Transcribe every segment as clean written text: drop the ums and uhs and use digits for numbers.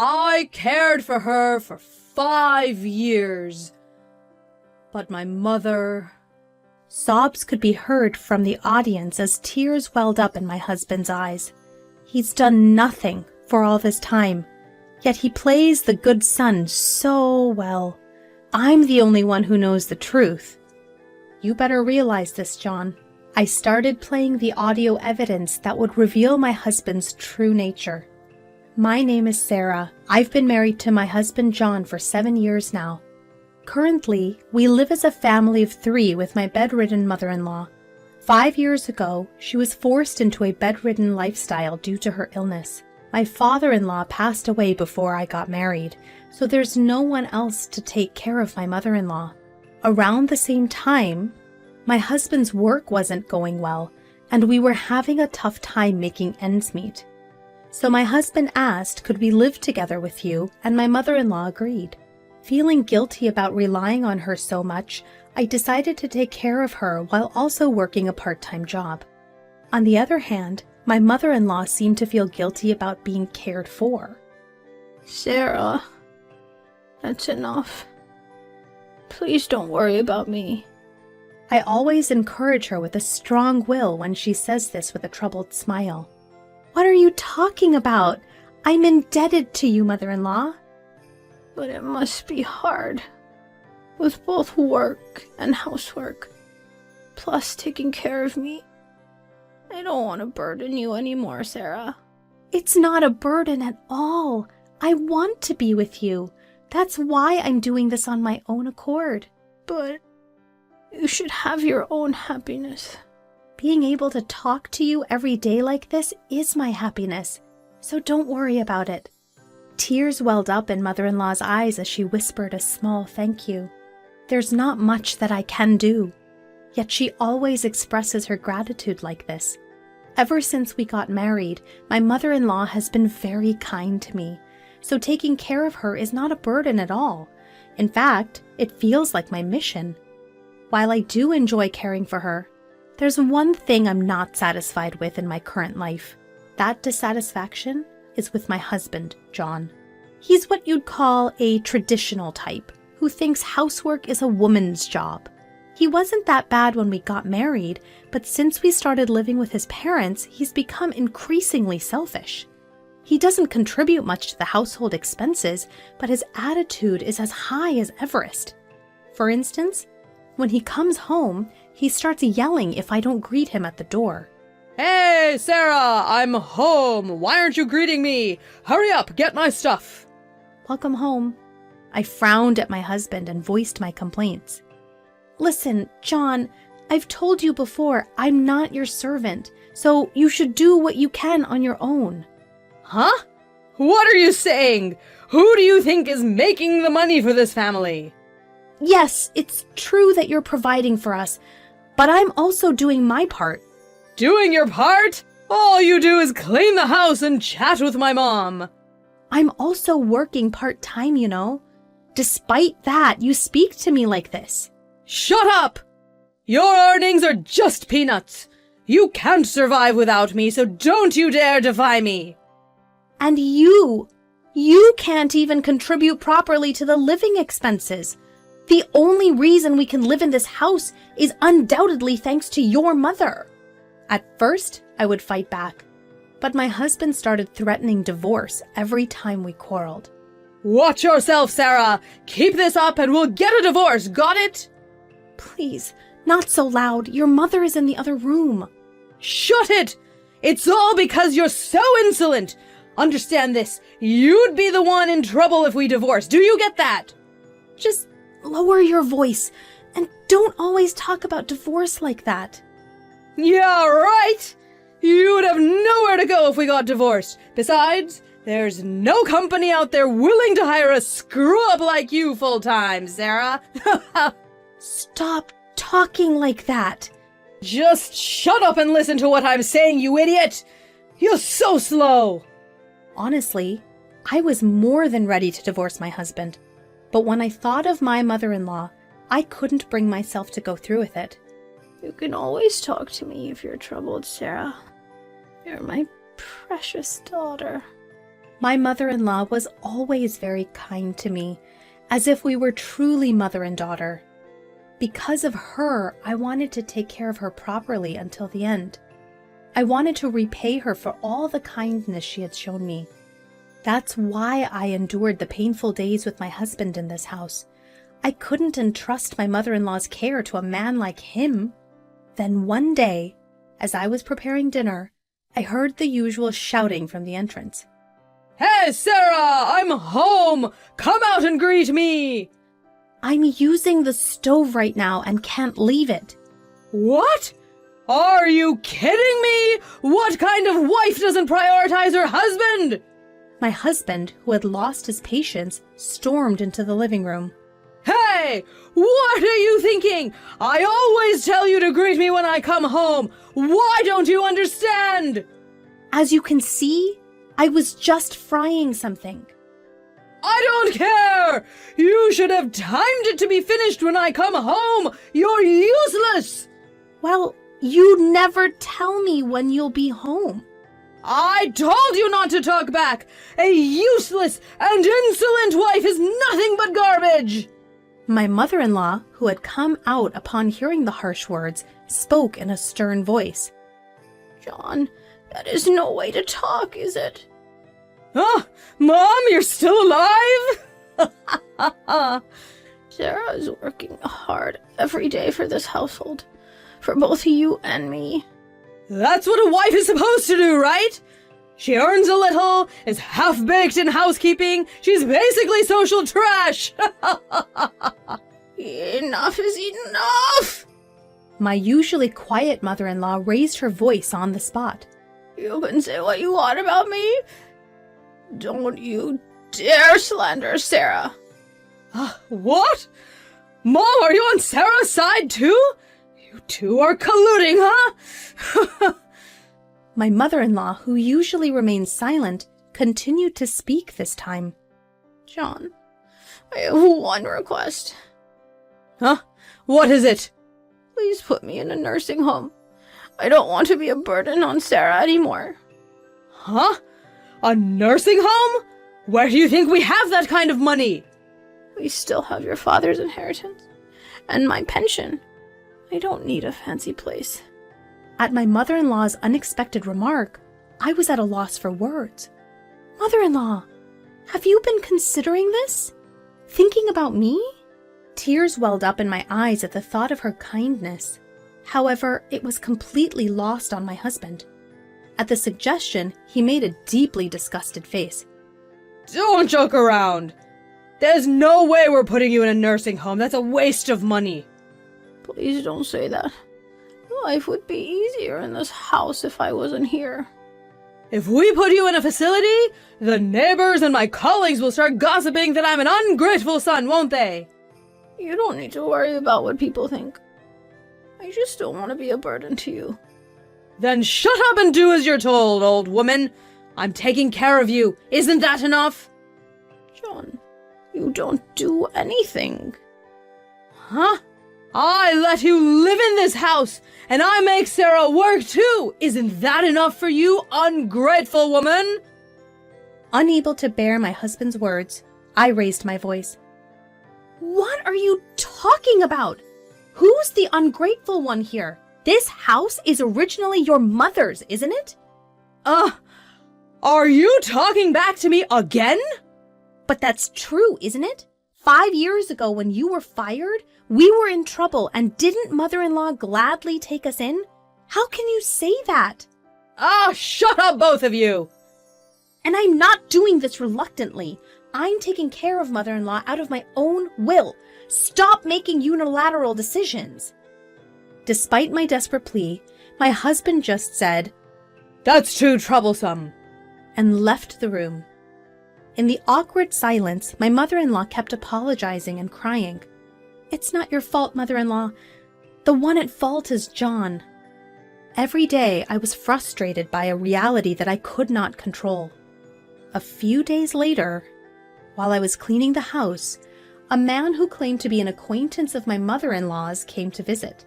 I cared for her for 5 years. But my mother... Sobs could be heard from the audience as tears welled up in my husband's eyes. He's done nothing for all this time, yet he plays the good son so well. I'm the only one who knows the truth. You better realize this, John. I started playing the audio evidence that would reveal my husband's true nature. My name is Sarah. I've been married to my husband John for 7 years now. Currently, we live as a family of 3 with my bedridden mother-in-law. 5 years ago, she was forced into a bedridden lifestyle due to her illness. My father-in-law passed away before I got married, so there's no one else to take care of my mother-in-law. Around the same time, my husband's work wasn't going well, and we were having a tough time making ends meet. So my husband asked, could we live together with you, and my mother-in-law agreed. Feeling guilty about relying on her so much, I decided to take care of her while also working a part-time job. On the other hand, my mother-in-law seemed to feel guilty about being cared for. Sarah, that's enough. Please don't worry about me. I always encourage her with a strong will when she says this with a troubled smile. What are you talking about? I'm indebted to you, mother-in-law. But it must be hard, with both work and housework, plus taking care of me. I don't want to burden you anymore, Sarah. It's not a burden at all. I want to be with you. That's why I'm doing this on my own accord. But you should have your own happiness. Being able to talk to you every day like this is my happiness, so don't worry about it. Tears welled up in mother-in-law's eyes as she whispered a small thank you. There's not much that I can do, yet she always expresses her gratitude like this. Ever since we got married, my mother-in-law has been very kind to me, so taking care of her is not a burden at all. In fact, it feels like my mission. While I do enjoy caring for her, there's one thing I'm not satisfied with in my current life. That dissatisfaction is with my husband, John. He's what you'd call a traditional type, who thinks housework is a woman's job. He wasn't that bad when we got married, but since we started living with his parents, he's become increasingly selfish. He doesn't contribute much to the household expenses, but his attitude is as high as Everest. For instance, when he comes home, he starts yelling if I don't greet him at the door. Hey, Sarah, I'm home. Why aren't you greeting me? Hurry up, get my stuff. Welcome home. I frowned at my husband and voiced my complaints. Listen, John, I've told you before, I'm not your servant, so you should do what you can on your own. Huh? What are you saying? Who do you think is making the money for this family? Yes, it's true that you're providing for us, but I'm also doing my part. Doing your part? All you do is clean the house and chat with my mom. I'm also working part-time, you know. Despite that, you speak to me like this. Shut up! Your earnings are just peanuts. You can't survive without me, so don't you dare defy me. And you can't even contribute properly to the living expenses. The only reason we can live in this house is undoubtedly thanks to your mother. At first, I would fight back, but my husband started threatening divorce every time we quarreled. Watch yourself, Sarah. Keep this up and we'll get a divorce, got it? Please, not so loud. Your mother is in the other room. Shut it! It's all because you're so insolent. Understand this. You'd be the one in trouble if we divorced. Do you get that? Just lower your voice and don't always talk about divorce like that. Yeah, right. You'd have nowhere to go if we got divorced. Besides, there's no company out there willing to hire a screw-up like you full-time, Sarah. Stop talking like that. Just shut up and listen to what I'm saying, you idiot. You're so slow. Honestly, I was more than ready to divorce my husband. But when I thought of my mother-in-law, I couldn't bring myself to go through with it. You can always talk to me if you're troubled, Sarah. You're my precious daughter. My mother-in-law was always very kind to me, as if we were truly mother and daughter. Because of her, I wanted to take care of her properly until the end. I wanted to repay her for all the kindness she had shown me. That's why I endured the painful days with my husband in this house. I couldn't entrust my mother-in-law's care to a man like him. Then one day, as I was preparing dinner, I heard the usual shouting from the entrance. Hey, Sarah, I'm home! Come out and greet me! I'm using the stove right now and can't leave it. What? Are you kidding me? What kind of wife doesn't prioritize her husband? My husband, who had lost his patience, stormed into the living room. Hey, what are you thinking? I always tell you to greet me when I come home. Why don't you understand? As you can see, I was just frying something. I don't care! You should have timed it to be finished when I come home! You're useless! Well, you never tell me when you'll be home. I told you not to talk back! A useless and insolent wife is nothing but garbage! My mother-in-law, who had come out upon hearing the harsh words, spoke in a stern voice. John, that is no way to talk, is it? Huh? Mom, you're still alive? Sarah is working hard every day for this household, for both you and me. That's what a wife is supposed to do, right? She earns a little, is half-baked in housekeeping. She's basically social trash. Enough is enough! My usually quiet mother-in-law raised her voice on the spot. You can say what you want about me. Don't you dare slander Sarah. What? Mom, are you on Sarah's side too? You two are colluding, huh? My mother-in-law, who usually remains silent, continued to speak this time. John, I have one request. Huh? What is it? Please put me in a nursing home. I don't want to be a burden on Sarah anymore. Huh? A nursing home? Where do you think we have that kind of money? We still have your father's inheritance and my pension. I don't need a fancy place. At my mother-in-law's unexpected remark, I was at a loss for words. Mother-in-law, have you been considering this? Thinking about me? Tears welled up in my eyes at the thought of her kindness. However, it was completely lost on my husband. At the suggestion, he made a deeply disgusted face. Don't joke around. There's no way we're putting you in a nursing home. That's a waste of money. Please don't say that. Life would be easier in this house if I wasn't here. If we put you in a facility, the neighbors and my colleagues will start gossiping that I'm an ungrateful son, won't they? You don't need to worry about what people think. I just don't want to be a burden to you. Then shut up and do as you're told, old woman. I'm taking care of you. Isn't that enough? John, you don't do anything. Huh? I let you live in this house, and I make Sarah work too. Isn't that enough for you, ungrateful woman? Unable to bear my husband's words, I raised my voice. What are you talking about? Who's the ungrateful one here? This house is originally your mother's, isn't it? Are you talking back to me again? But that's true, isn't it? 5 years ago when you were fired, we were in trouble and didn't mother-in-law gladly take us in? How can you say that? Shut up, both of you! And I'm not doing this reluctantly. I'm taking care of mother-in-law out of my own will. Stop making unilateral decisions. Despite my desperate plea, my husband just said, That's too troublesome, and left the room. In the awkward silence, my mother-in-law kept apologizing and crying. It's not your fault, mother-in-law. The one at fault is John. Every day I was frustrated by a reality that I could not control. A few days later, while I was cleaning the house, a man who claimed to be an acquaintance of my mother-in-law's came to visit.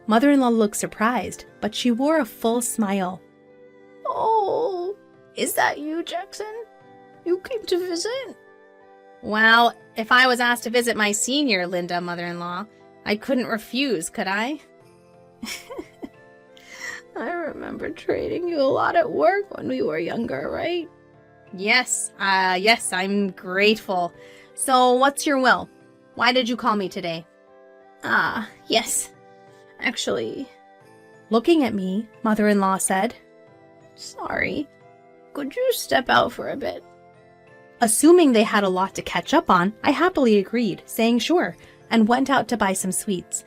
Mother-in-law looked surprised, but she wore a full smile. Oh, is that you, Jackson? You came to visit? Well, if I was asked to visit my senior Linda mother-in-law, I couldn't refuse, could I? I remember treating you a lot at work when we were younger, right? Yes, I'm grateful. So, what's your will? Why did you call me today? Yes. Actually, Looking at me, mother-in-law said. sorry. Could you step out for a bit? Assuming they had a lot to catch up on, I happily agreed, saying sure, and went out to buy some sweets.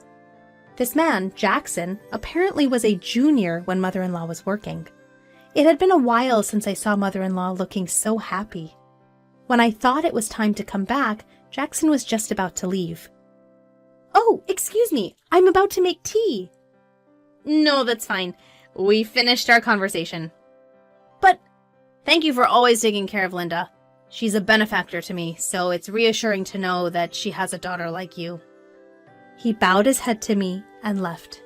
This man, Jackson, apparently was a junior when mother-in-law was working. It had been a while since I saw mother-in-law looking so happy. When I thought it was time to come back, Jackson was just about to leave. "Oh, excuse me, I'm about to make tea." "No, that's fine. We finished our conversation." "But thank you for always taking care of Linda. She's a benefactor to me, so it's reassuring to know that she has a daughter like you." He bowed his head to me and left.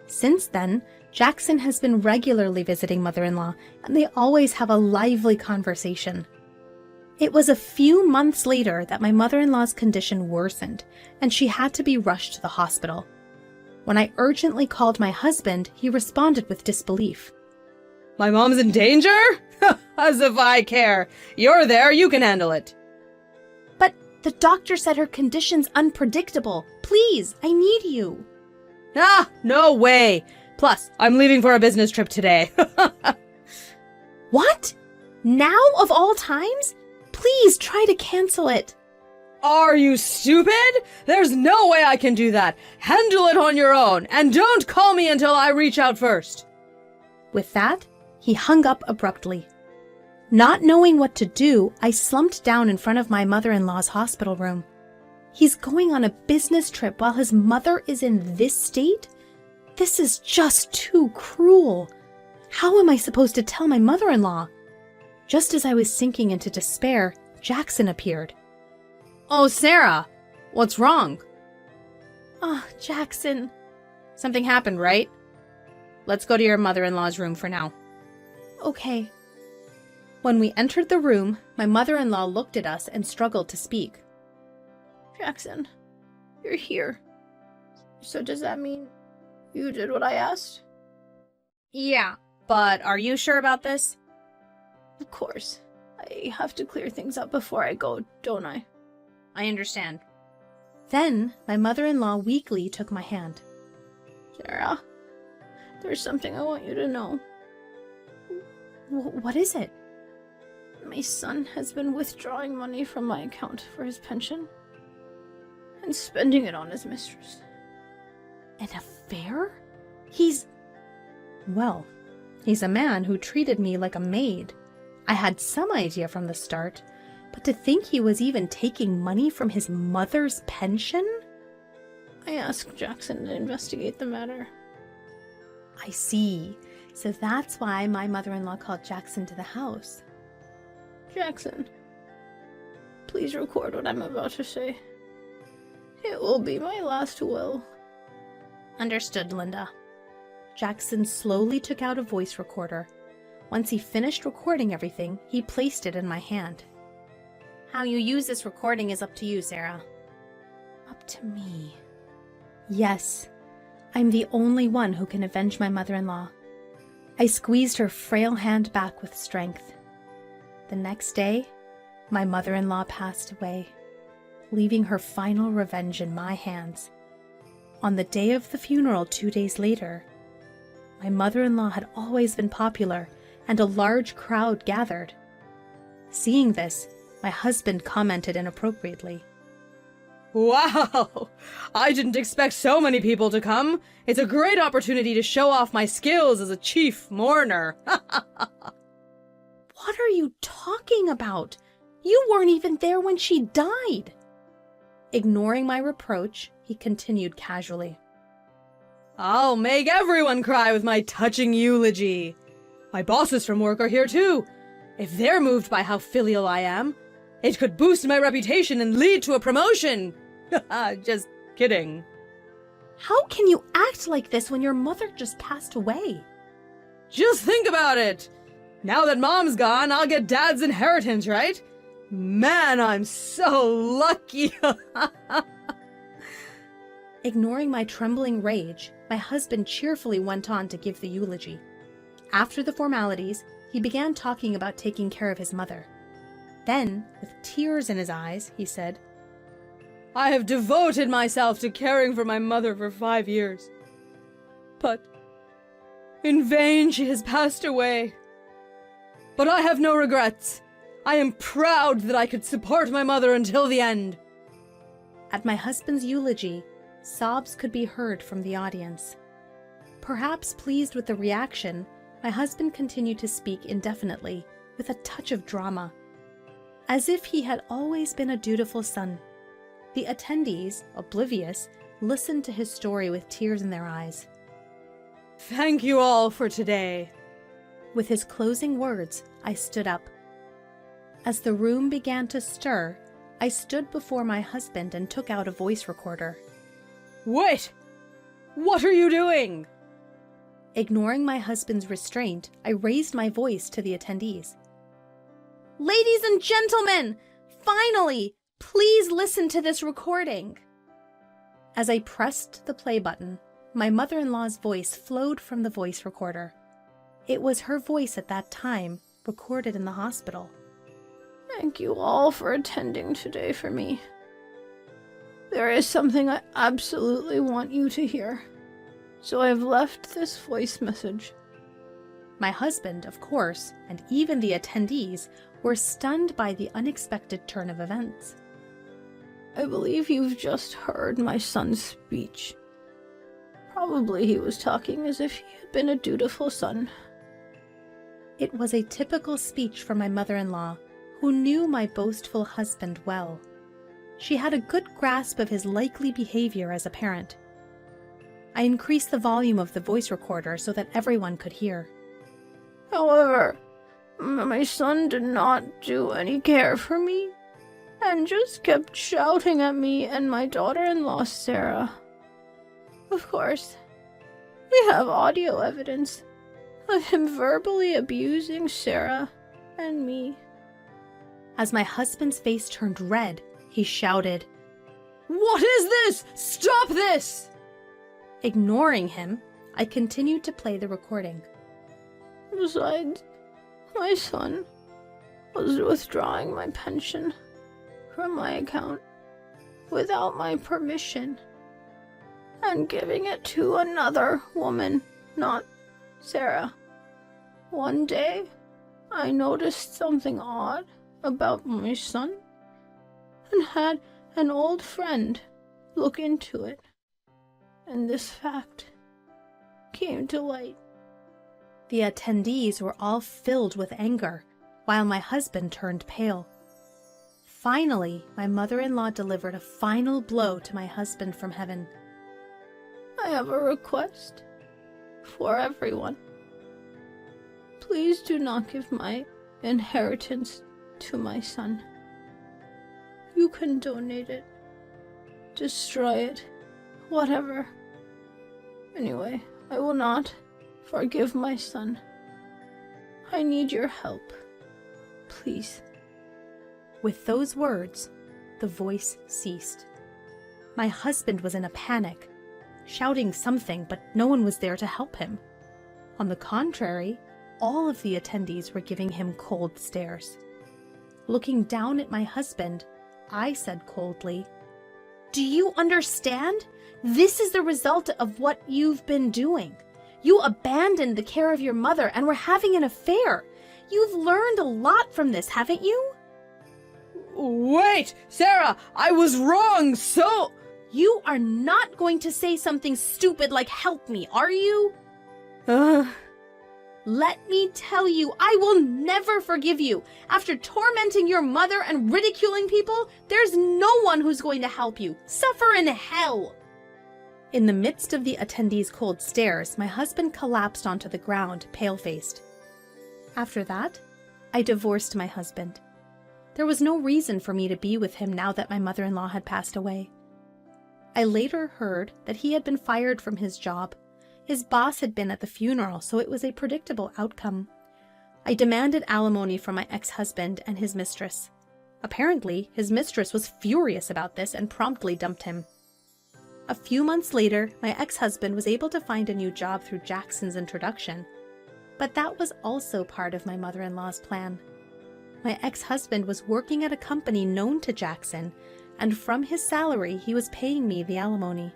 Since then, Jackson has been regularly visiting mother-in-law, and they always have a lively conversation. It was a few months later that my mother-in-law's condition worsened, and she had to be rushed to the hospital. When I urgently called my husband, he responded with disbelief. My mom's in danger? As if I care. You're there, you can handle it. "But the doctor said her condition's unpredictable. Please, I need you." Ah, no way. Plus, I'm leaving for a business trip today. "What? Now of all times? Please try to cancel it." Are you stupid? There's no way I can do that. Handle it on your own, and don't call me until I reach out first. With that, he hung up abruptly. Not knowing what to do, I slumped down in front of my mother-in-law's hospital room. He's going on a business trip while his mother is in this state? This is just too cruel. How am I supposed to tell my mother-in-law? Just as I was sinking into despair, Jackson appeared. "Oh, Sarah, what's wrong?" Jackson. Something happened, right? Let's go to your mother-in-law's room for now. Okay. When we entered the room, my mother-in-law looked at us and struggled to speak. Jackson, you're here. So does that mean you did what I asked? Yeah, but are you sure about this? Of course. I have to clear things up before I go, don't I? I understand. Then, my mother-in-law weakly took my hand. Sarah, there's something I want you to know. What is it? My son has been withdrawing money from my account for his pension and spending it on his mistress. An affair? Well, he's a man who treated me like a maid. I had some idea from the start, but to think he was even taking money from his mother's pension? I asked Jackson to investigate the matter. I see. So that's why my mother-in-law called Jackson to the house. Jackson, please record what I'm about to say. It will be my last will. Understood, Linda. Jackson slowly took out a voice recorder. Once he finished recording everything, he placed it in my hand. How you use this recording is up to you, Sarah. Up to me? Yes. I'm the only one who can avenge my mother-in-law. I squeezed her frail hand back with strength. The next day, my mother-in-law passed away, leaving her final revenge in my hands. On the day of the funeral 2 days later, my mother-in-law had always been popular, and a large crowd gathered. Seeing this, my husband commented inappropriately. Wow! I didn't expect so many people to come. It's a great opportunity to show off my skills as a chief mourner. What are you talking about? You weren't even there when she died. Ignoring my reproach, he continued casually. I'll make everyone cry with my touching eulogy. My bosses from work are here too. If they're moved by how filial I am, it could boost my reputation and lead to a promotion. Just kidding. How can you act like this when your mother just passed away? Just think about it. Now that Mom's gone, I'll get Dad's inheritance, right? Man, I'm so lucky. Ignoring my trembling rage, my husband cheerfully went on to give the eulogy. After the formalities, he began talking about taking care of his mother. Then, with tears in his eyes, he said, I have devoted myself to caring for my mother for 5 years. But in vain she has passed away. But I have no regrets. I am proud that I could support my mother until the end. At my husband's eulogy, sobs could be heard from the audience. Perhaps pleased with the reaction, my husband continued to speak indefinitely, with a touch of drama, as if he had always been a dutiful son. The attendees, oblivious, listened to his story with tears in their eyes. Thank you all for today. With his closing words, I stood up. As the room began to stir, I stood before my husband and took out a voice recorder. Wait! What are you doing? Ignoring my husband's restraint, I raised my voice to the attendees. Ladies and gentlemen, finally, please listen to this recording. As I pressed the play button, my mother-in-law's voice flowed from the voice recorder. It was her voice at that time, recorded in the hospital. Thank you all for attending today for me. There is something I absolutely want you to hear, so I have left this voice message. My husband, of course, and even the attendees were stunned by the unexpected turn of events. I believe you've just heard my son's speech. Probably he was talking as if he had been a dutiful son. It was a typical speech from my mother-in-law, who knew my boastful husband well. She had a good grasp of his likely behavior as a parent. I increased the volume of the voice recorder so that everyone could hear. However, my son did not do any care for me, and just kept shouting at me and my daughter-in-law, Sarah. Of course, we have audio evidence of him verbally abusing Sarah and me. As my husband's face turned red, he shouted, What is this? Stop this! Ignoring him, I continued to play the recording. Besides, my son was withdrawing my pension from my account without my permission and giving it to another woman, not Sarah. One day, I noticed something odd about my son and had an old friend look into it, and this fact came to light. The attendees were all filled with anger, while my husband turned pale. Finally, my mother-in-law delivered a final blow to my husband from heaven. I have a request for everyone. Please do not give my inheritance to my son. You can donate it, destroy it, whatever. Anyway, I will not forgive my son. I need your help. Please. With those words, the voice ceased. My husband was in a panic, shouting something, but no one was there to help him. On the contrary, all of the attendees were giving him cold stares. Looking down at my husband, I said coldly, "Do you understand? This is the result of what you've been doing. You abandoned the care of your mother and were having an affair. You've learned a lot from this, haven't you?" Wait, Sarah, I was wrong, so... You are not going to say something stupid like help me, are you? Let me tell you, I will never forgive you. After tormenting your mother and ridiculing people, there's no one who's going to help you. Suffer in hell. In the midst of the attendees' cold stares, my husband collapsed onto the ground, pale-faced. After that, I divorced my husband. There was no reason for me to be with him now that my mother-in-law had passed away. I later heard that he had been fired from his job. His boss had been at the funeral, so it was a predictable outcome. I demanded alimony from my ex-husband and his mistress. Apparently, his mistress was furious about this and promptly dumped him. A few months later, my ex-husband was able to find a new job through Jackson's introduction. But that was also part of my mother-in-law's plan. My ex-husband was working at a company known to Jackson, and from his salary, he was paying me the alimony.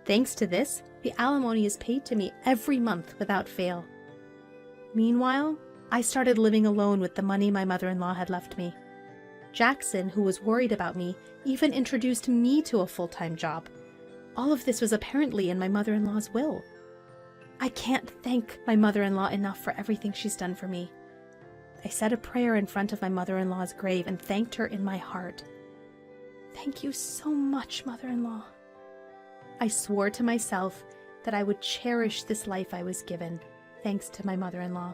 Thanks to this, the alimony is paid to me every month without fail. Meanwhile, I started living alone with the money my mother-in-law had left me. Jackson, who was worried about me, even introduced me to a full-time job. All of this was apparently in my mother-in-law's will. I can't thank my mother-in-law enough for everything she's done for me. I said a prayer in front of my mother-in-law's grave and thanked her in my heart. Thank you so much, mother-in-law. I swore to myself that I would cherish this life I was given, thanks to my mother-in-law.